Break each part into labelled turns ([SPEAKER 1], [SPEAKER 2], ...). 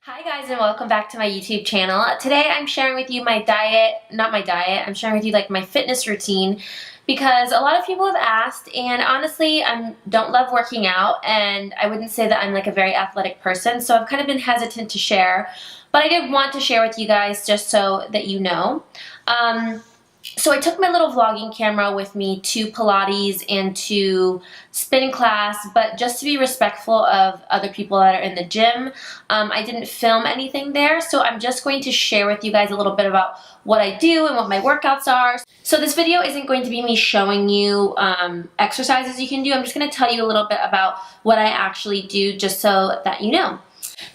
[SPEAKER 1] Hi guys and welcome back to my YouTube channel. Today I'm sharing with you my I'm sharing with you like my fitness routine because a lot of people have asked, and honestly I don't love working out and I wouldn't say that I'm like a very athletic person, so I've kind of been hesitant to share, but I did want to share with you guys just so that you know. So I took my little vlogging camera with me to Pilates and to spin class, but just to be respectful of other people that are in the gym, I didn't film anything there, so I'm just going to share with you guys a little bit about what I do and what my workouts are. So this video isn't going to be me showing you exercises you can do. I'm just going to tell you a little bit about what I actually do just so that you know.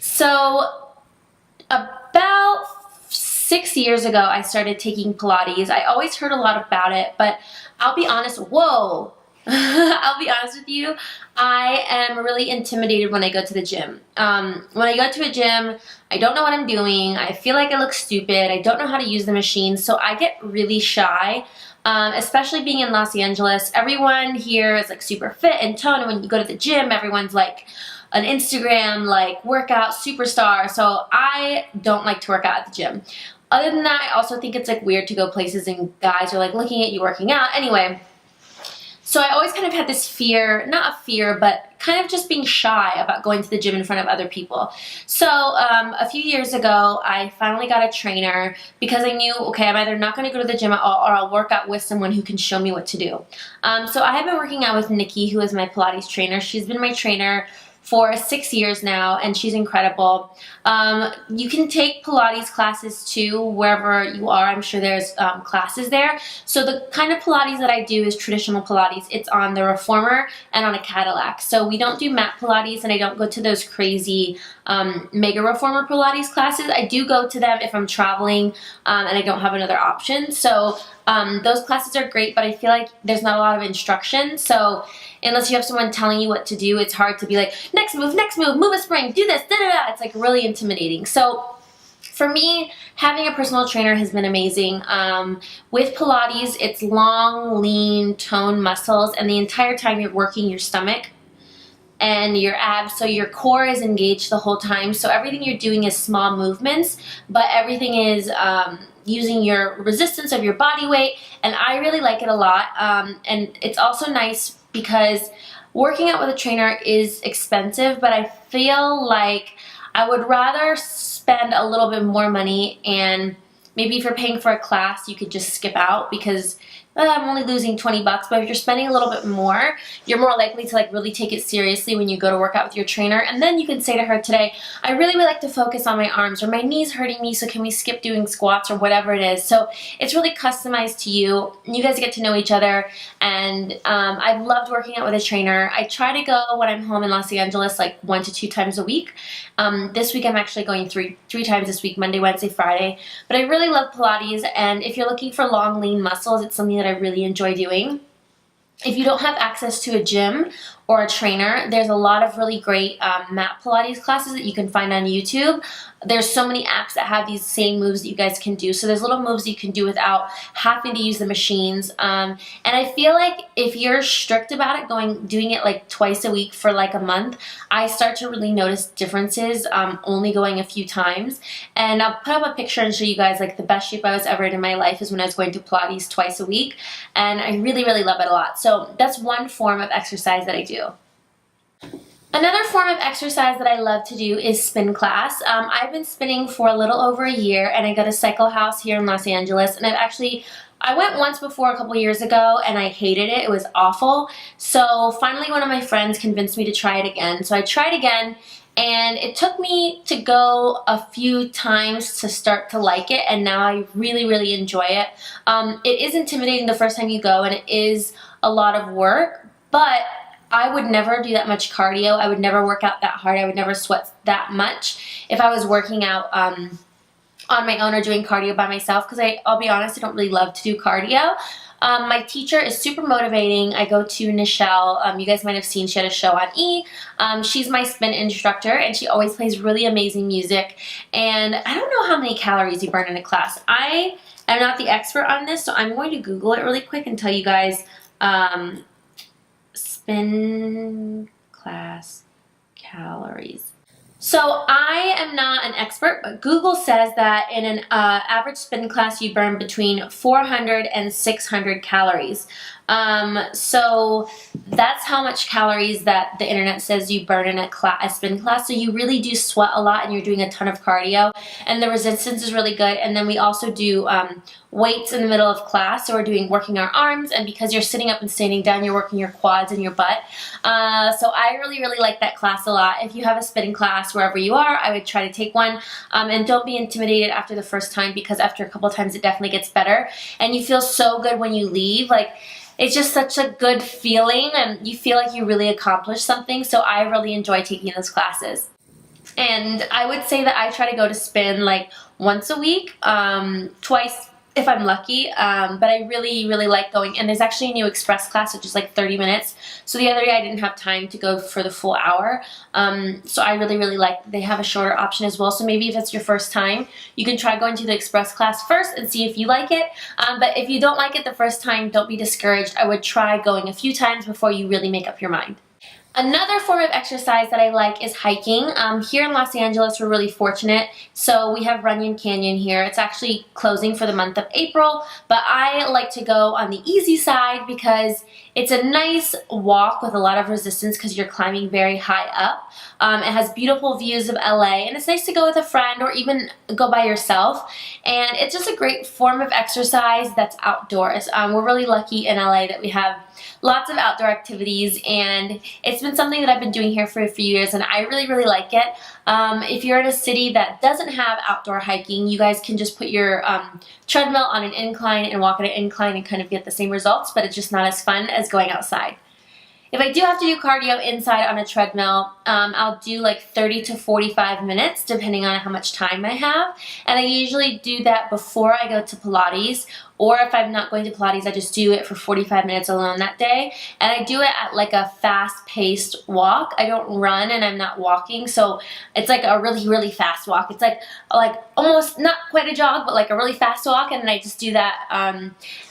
[SPEAKER 1] So about 6 years ago, I started taking Pilates. I always heard a lot about it, but I'll be honest, I'll be honest with you, I am really intimidated when I go to the gym. When I go to a gym, I don't know what I'm doing. I feel like I look stupid. I don't know how to use the machine, so I get really shy. Especially being in Los Angeles, everyone here is like super fit and toned, and when you go to the gym, everyone's like an Instagram like workout superstar, so I don't like to work out at the gym. Other than that, I also think it's like weird to go places and guys are like looking at you working out. Anyway, so I always kind of had this fear, not a fear, but kind of just being shy about going to the gym in front of other people. So a few years ago, I finally got a trainer because I knew, okay, I'm either not going to go to the gym at all or I'll work out with someone who can show me what to do. So I have been working out with Nikki, who is my Pilates trainer. She's been my trainer for 6 years now, and she's incredible. You can take Pilates classes too, wherever you are. I'm sure there's classes there. So the kind of Pilates that I do is traditional Pilates. It's on the Reformer and on a Cadillac. So we don't do mat Pilates, and I don't go to those crazy mega Reformer Pilates classes. I do go to them if I'm traveling and I don't have another option. So those classes are great, but I feel like there's not a lot of instruction. So unless you have someone telling you what to do, it's hard to be like, next move, move a spring, do this, da da da. It's like really intimidating. So for me, having a personal trainer has been amazing. With Pilates, it's long, lean, toned muscles, and the entire time you're working your stomach and your abs, so your core is engaged the whole time. So everything you're doing is small movements, but everything is using your resistance of your body weight, and I really like it a lot. And it's also nice because working out with a trainer is expensive, but I feel like I would rather spend a little bit more money, and maybe if you're paying for a class, you could just skip out because I'm only losing 20 bucks, but if you're spending a little bit more, you're more likely to like really take it seriously when you go to work out with your trainer. And then you can say to her, today, I really would like to focus on my arms, or my knee's hurting me, so can we skip doing squats, or whatever it is. So it's really customized to you. You guys get to know each other, and I've loved working out with a trainer. I try to go when I'm home in Los Angeles like 1 to 2 times a week. This week I'm actually going three times this week, Monday, Wednesday, Friday. But I really love Pilates, and if you're looking for long, lean muscles, it's something that I really enjoy doing. If you don't have access to a gym or a trainer, there's a lot of really great mat Pilates classes that you can find on YouTube. There's so many apps that have these same moves that you guys can do. So there's little moves you can do without having to use the machines. And I feel like if you're strict about it, doing it like twice a week for like a month, I start to really notice differences only going a few times. And I'll put up a picture and show you guys like the best shape I was ever in my life is when I was going to Pilates twice a week. And I really, really love it a lot. So that's one form of exercise that I do. Another form of exercise that I love to do is spin class. I've been spinning for a little over a year, and I go to Cycle House here in Los Angeles, and I went once before a couple years ago and I hated it. It was awful. So finally one of my friends convinced me to try it again. So I tried again, and it took me to go a few times to start to like it, and now I really, really enjoy it. It is intimidating the first time you go, and it is a lot of work, but I would never do that much cardio. I would never work out that hard. I would never sweat that much if I was working out on my own or doing cardio by myself, because I'll be honest, I don't really love to do cardio. My teacher is super motivating. I go to Nichelle. You guys might have seen she had a show on E! She's my spin instructor, and she always plays really amazing music. And I don't know how many calories you burn in a class. I am not the expert on this, so I'm going to Google it really quick and tell you guys spin class calories. So I am not an expert, but Google says that in an average spin class you burn between 400 and 600 calories. So that's how much calories that the internet says you burn in a spin class. So you really do sweat a lot and you're doing a ton of cardio, and the resistance is really good. And then we also do weights in the middle of class, so we're working our arms, and because you're sitting up and standing down, you're working your quads and your butt. So I really like that class a lot. If you have a spinning class wherever you are, I would try to take one, and don't be intimidated after the first time, because after a couple of times it definitely gets better, and you feel so good when you leave. Like, it's just such a good feeling, and you feel like you really accomplished something. So I really enjoy taking those classes. And I would say that I try to go to spin like once a week, twice if I'm lucky, but I really like going. And there's actually a new express class, which is like 30 minutes. So the other day I didn't have time to go for the full hour. So I really like that they have a shorter option as well. So maybe if it's your first time, you can try going to the express class first and see if you like it. But if you don't like it the first time, don't be discouraged. I would try going a few times before you really make up your mind. Another form of exercise that I like is hiking. Here in Los Angeles, we're really fortunate. So we have Runyon Canyon here. It's actually closing for the month of April, but I like to go on the easy side because it's a nice walk with a lot of resistance because you're climbing very high up. It has beautiful views of LA, and it's nice to go with a friend or even go by yourself. And it's just a great form of exercise that's outdoors. We're really lucky in LA that we have lots of outdoor activities, and it's been something that I've been doing here for a few years, and I really like it. If you're in a city that doesn't have outdoor hiking, you guys can just put your treadmill on an incline and walk on an incline and kind of get the same results, but it's just not as fun as going outside. If I do have to do cardio inside on a treadmill, I'll do like 30 to 45 minutes depending on how much time I have, and I usually do that before I go to Pilates, or if I'm not going to Pilates, I just do it for 45 minutes alone that day, and I do it at like a fast-paced walk. I don't run and I'm not walking, so it's like a really fast walk. It's like almost not quite a jog, but like a really fast walk, and then I just do that,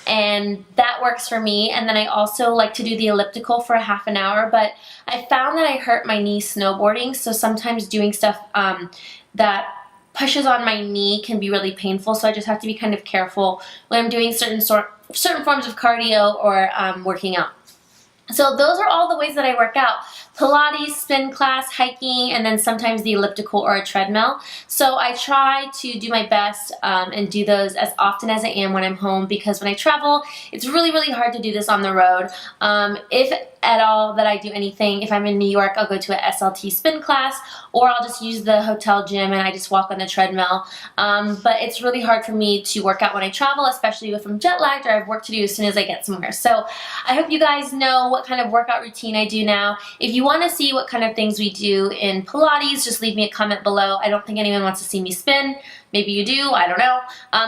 [SPEAKER 1] and that works for me. And then I also like to do the elliptical for a half an hour, but I found that I hurt my knee snowboarding, so sometimes doing stuff that pushes on my knee can be really painful, so I just have to be kind of careful when I'm doing certain forms of cardio or working out. So those are all the ways that I work out: Pilates, spin class, hiking, and then sometimes the elliptical or a treadmill. So I try to do my best and do those as often as I am when I'm home, because when I travel, it's really hard to do this on the road. If at all that I do anything, if I'm in New York, I'll go to a SLT spin class, or I'll just use the hotel gym and I just walk on the treadmill. But it's really hard for me to work out when I travel, especially if I'm jet lagged or I have work to do as soon as I get somewhere. So I hope you guys know what kind of workout routine I do now. If you want to see what kind of things we do in Pilates, just leave me a comment below. I don't think anyone wants to see me spin. Maybe you do, I don't know.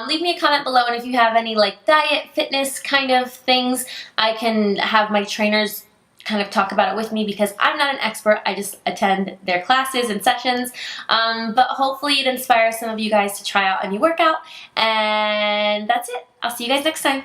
[SPEAKER 1] Leave me a comment below, and if you have any like diet, fitness kind of things, I can have my trainers kind of talk about it with me, because I'm not an expert. I just attend their classes and sessions, but hopefully it inspires some of you guys to try out a new workout. And that's it. I'll see you guys next time.